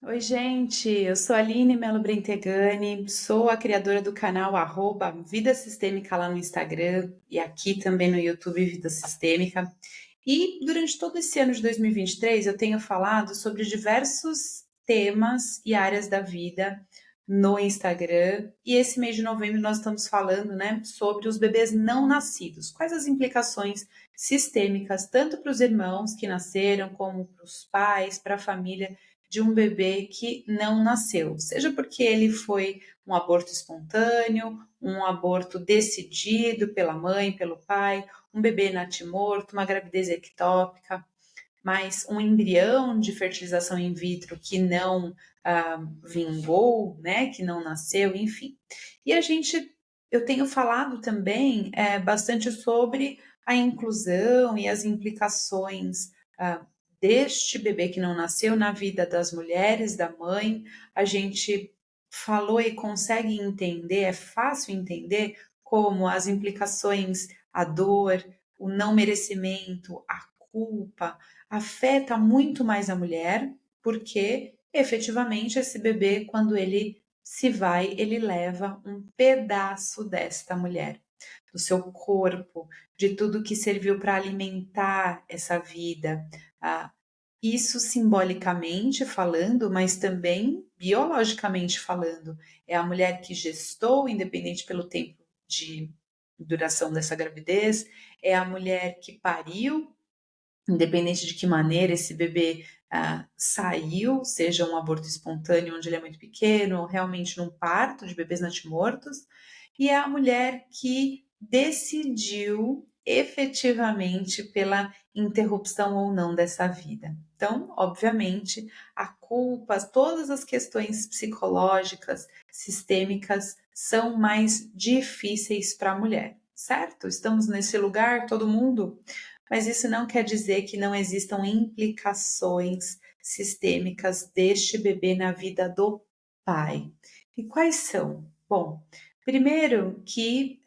Oi, gente, eu sou a Aline Melo Brentegani, sou a criadora do canal Vida Sistêmica lá no Instagram e aqui também no YouTube Vida Sistêmica. E durante todo esse ano de 2023 eu tenho falado sobre diversos temas e áreas da vida no Instagram. E esse mês de novembro nós estamos falando, né, sobre os bebês não nascidos. Quais as implicações sistêmicas, tanto para os irmãos que nasceram, como para os pais, para a família de um bebê que não nasceu, seja porque ele foi um aborto espontâneo, um aborto decidido pela mãe, pelo pai, um bebê natimorto, uma gravidez ectópica, mas um embrião de fertilização in vitro que não vingou, né, que não nasceu, enfim. E eu tenho falado também bastante sobre a inclusão e as implicações deste bebê que não nasceu na vida das mulheres, da mãe. A gente falou e consegue entender, é fácil entender como as implicações, a dor, o não merecimento, a culpa, afeta muito mais a mulher, porque efetivamente esse bebê, quando ele se vai, ele leva um pedaço desta mulher, do seu corpo, de tudo que serviu para alimentar essa vida. Ah, isso simbolicamente falando, mas também biologicamente falando. É a mulher que gestou, independente pelo tempo de duração dessa gravidez, é a mulher que pariu, independente de que maneira esse bebê saiu, seja um aborto espontâneo onde ele é muito pequeno, ou realmente num parto de bebês natimortos, e é a mulher que decidiu efetivamente pela interrupção ou não dessa vida. Então, obviamente, a culpa, todas as questões psicológicas, sistêmicas, são mais difíceis para a mulher, certo? Estamos nesse lugar, todo mundo? Mas isso não quer dizer que não existam implicações sistêmicas deste bebê na vida do pai. E quais são? Bom, primeiro que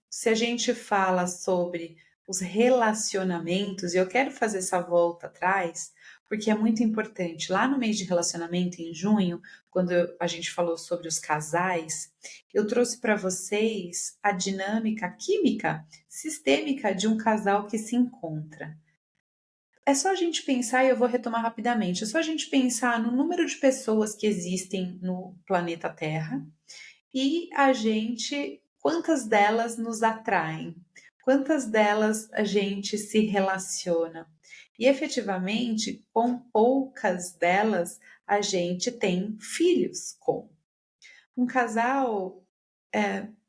se a gente fala sobre os relacionamentos, e eu quero fazer essa volta atrás, porque é muito importante. Lá no mês de relacionamento, em junho, quando a gente falou sobre os casais, eu trouxe para vocês a dinâmica química sistêmica de um casal que se encontra. É só a gente pensar, e eu vou retomar rapidamente, é só a gente pensar no número de pessoas que existem no planeta Terra e quantas delas nos atraem, quantas delas a gente se relaciona. E efetivamente, com poucas delas, a gente tem filhos com. Um casal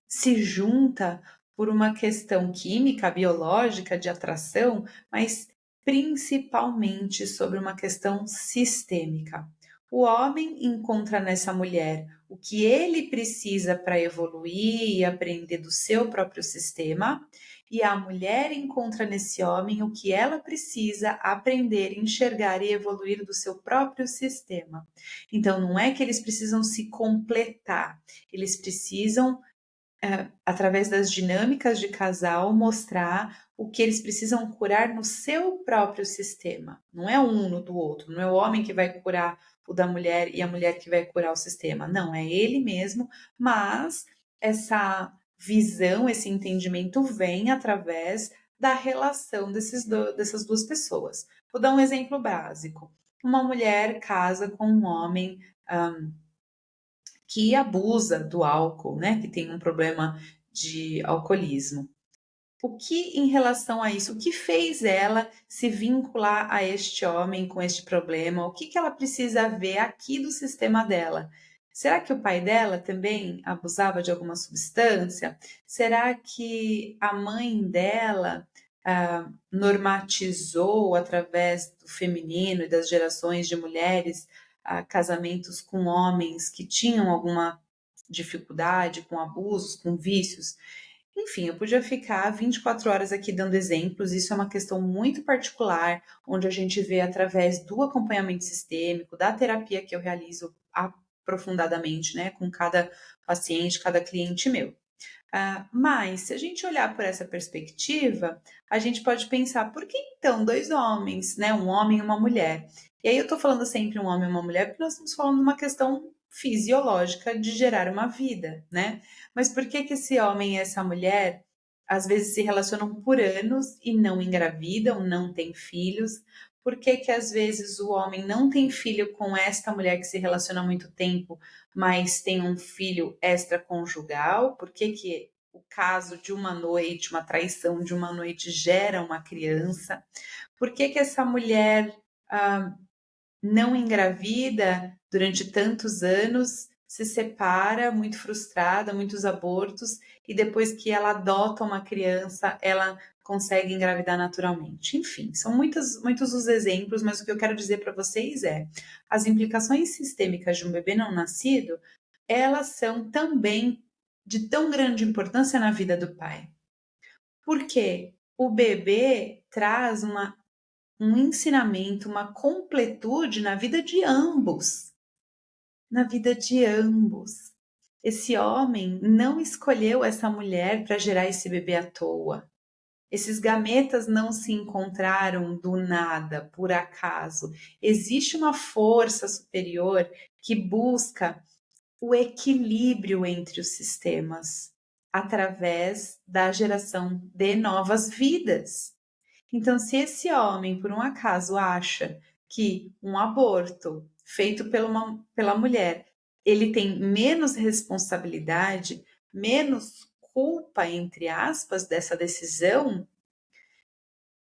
se junta por uma questão química, biológica, de atração, mas principalmente sobre uma questão sistêmica. O homem encontra nessa mulher o que ele precisa para evoluir e aprender do seu próprio sistema, e a mulher encontra nesse homem o que ela precisa aprender, enxergar e evoluir do seu próprio sistema. Então, não é que eles precisam se completar, eles precisam através das dinâmicas de casal, mostrar o que eles precisam curar no seu próprio sistema. Não é um no do outro, não é o homem que vai curar o da mulher e a mulher que vai curar o sistema. Não, é ele mesmo, mas essa visão, esse entendimento vem através da relação dessas duas pessoas. Vou dar um exemplo básico. Uma mulher casa com um homem que abusa do álcool, né, que tem um problema de alcoolismo. O que em relação a isso, o que fez ela se vincular a este homem com este problema? O que que ela precisa ver aqui do sistema dela? Será que o pai dela também abusava de alguma substância? Será que a mãe dela normatizou através do feminino e das gerações de mulheres casamentos com homens que tinham alguma dificuldade, com abusos, com vícios? Enfim, eu podia ficar 24 horas aqui dando exemplos, isso é uma questão muito particular, onde a gente vê através do acompanhamento sistêmico, da terapia que eu realizo aprofundadamente, né, com cada paciente, cada cliente meu. Mas, se a gente olhar por essa perspectiva, a gente pode pensar, por que então dois homens, né, um homem e uma mulher? E aí eu tô falando sempre um homem e uma mulher, porque nós estamos falando de uma questão fisiológica de gerar uma vida, né? Mas por que que esse homem e essa mulher às vezes se relacionam por anos e não engravidam, não têm filhos? Por que que às vezes o homem não tem filho com esta mulher que se relaciona há muito tempo, mas tem um filho extraconjugal? Por que que o caso de uma noite, uma traição de uma noite gera uma criança? Por que que essa mulher não engravida durante tantos anos, se separa, muito frustrada, muitos abortos, e depois que ela adota uma criança, ela consegue engravidar naturalmente? Enfim, são muitos os exemplos, mas o que eu quero dizer para vocês é: as implicações sistêmicas de um bebê não nascido, elas são também de tão grande importância na vida do pai. Porque o bebê traz um ensinamento, uma completude na vida de ambos. Na vida de ambos. Esse homem não escolheu essa mulher para gerar esse bebê à toa. Esses gametas não se encontraram do nada, por acaso. Existe uma força superior que busca o equilíbrio entre os sistemas através da geração de novas vidas. Então, se esse homem, por um acaso, acha que um aborto feito pela mulher, ele tem menos responsabilidade, menos culpa, entre aspas, dessa decisão,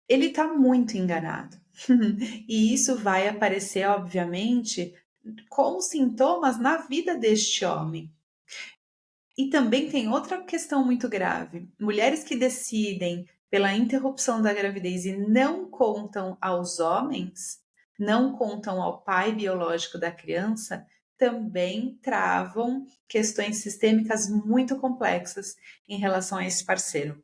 ele está muito enganado. E isso vai aparecer, obviamente, como sintomas na vida deste homem. E também tem outra questão muito grave: mulheres que decidem pela interrupção da gravidez e não contam aos homens, não contam ao pai biológico da criança, também travam questões sistêmicas muito complexas em relação a esse parceiro,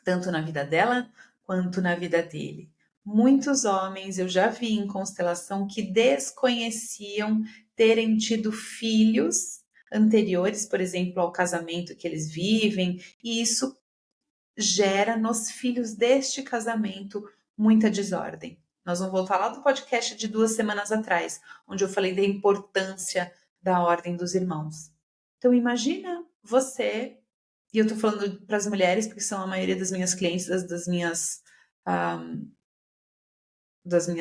tanto na vida dela quanto na vida dele. Muitos homens eu já vi em constelação que desconheciam terem tido filhos anteriores, por exemplo, ao casamento que eles vivem, e isso gera nos filhos deste casamento muita desordem. Nós vamos voltar lá do podcast de 2 semanas atrás, onde eu falei da importância da ordem dos irmãos. Então imagina você, e eu tô falando para as mulheres, porque são a maioria das minhas clientes, das minhas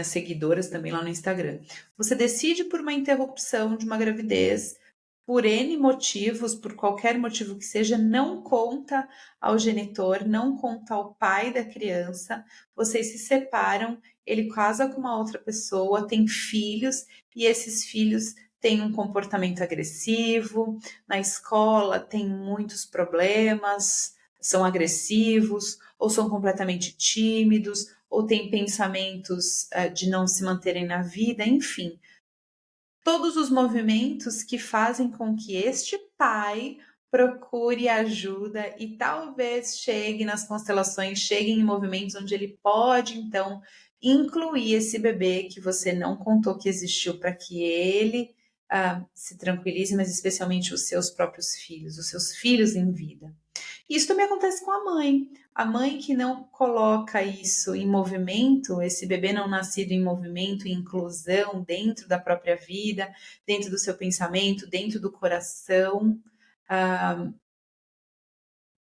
seguidoras também lá no Instagram. Você decide por uma interrupção de uma gravidez, por N motivos, por qualquer motivo que seja, não conta ao genitor, não conta ao pai da criança, vocês se separam, ele casa com uma outra pessoa, tem filhos, e esses filhos têm um comportamento agressivo, na escola tem muitos problemas, são agressivos, ou são completamente tímidos, ou têm pensamentos de não se manterem na vida, enfim. Todos os movimentos que fazem com que este pai procure ajuda e talvez chegue nas constelações, chegue em movimentos onde ele pode, então, incluir esse bebê que você não contou que existiu para que ele se tranquilize, mas especialmente os seus próprios filhos, os seus filhos em vida. Isso também acontece com a mãe. A mãe que não coloca isso em movimento, esse bebê não nascido em movimento, em inclusão dentro da própria vida, dentro do seu pensamento, dentro do coração,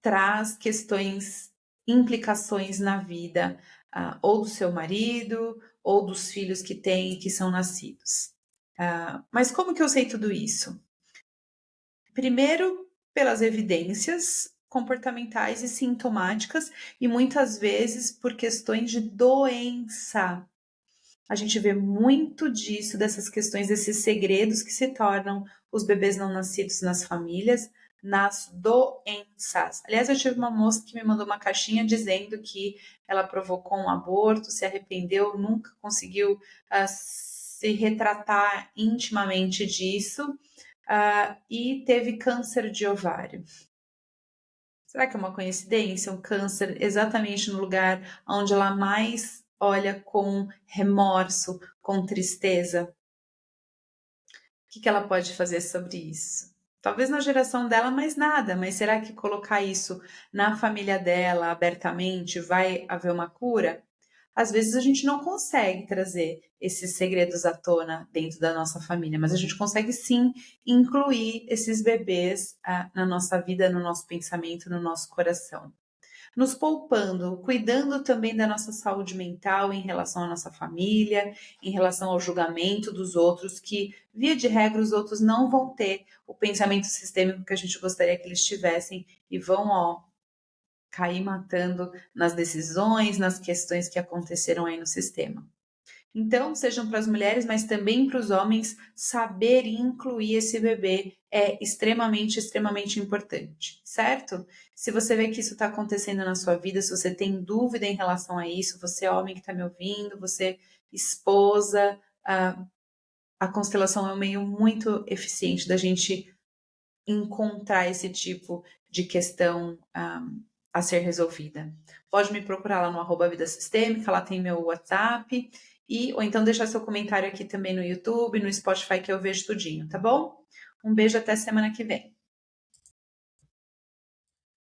traz questões, implicações na vida, ou do seu marido, ou dos filhos que tem e que são nascidos. Mas como que eu sei tudo isso? Primeiro, pelas evidências comportamentais e sintomáticas, e muitas vezes por questões de doença. A gente vê muito disso, dessas questões, desses segredos que se tornam os bebês não nascidos nas famílias, nas doenças. Aliás, eu tive uma moça que me mandou uma caixinha dizendo que ela provocou um aborto, se arrependeu, nunca conseguiu se retratar intimamente disso, e teve câncer de ovário. Será que é uma coincidência? Um câncer exatamente no lugar onde ela mais olha com remorso, com tristeza. O que ela pode fazer sobre isso? Talvez na geração dela mais nada, mas será que colocar isso na família dela abertamente vai haver uma cura? às vezes a gente não consegue trazer esses segredos à tona dentro da nossa família, mas a gente consegue sim incluir esses bebês na nossa vida, no nosso pensamento, no nosso coração. Nos poupando, cuidando também da nossa saúde mental em relação à nossa família, em relação ao julgamento dos outros, que, via de regra, os outros não vão ter o pensamento sistêmico que a gente gostaria que eles tivessem e vão, cair matando nas decisões, nas questões que aconteceram aí no sistema. Então, sejam para as mulheres, mas também para os homens, saber incluir esse bebê é extremamente, extremamente importante, certo? Se você vê que isso está acontecendo na sua vida, se você tem dúvida em relação a isso, você é homem que está me ouvindo, você esposa, a constelação é um meio muito eficiente da gente encontrar esse tipo de questão a ser resolvida. Pode me procurar lá no @vida sistêmica, lá tem meu WhatsApp, ou então deixar seu comentário aqui também no YouTube, no Spotify, que eu vejo tudinho, tá bom? Um beijo, até semana que vem.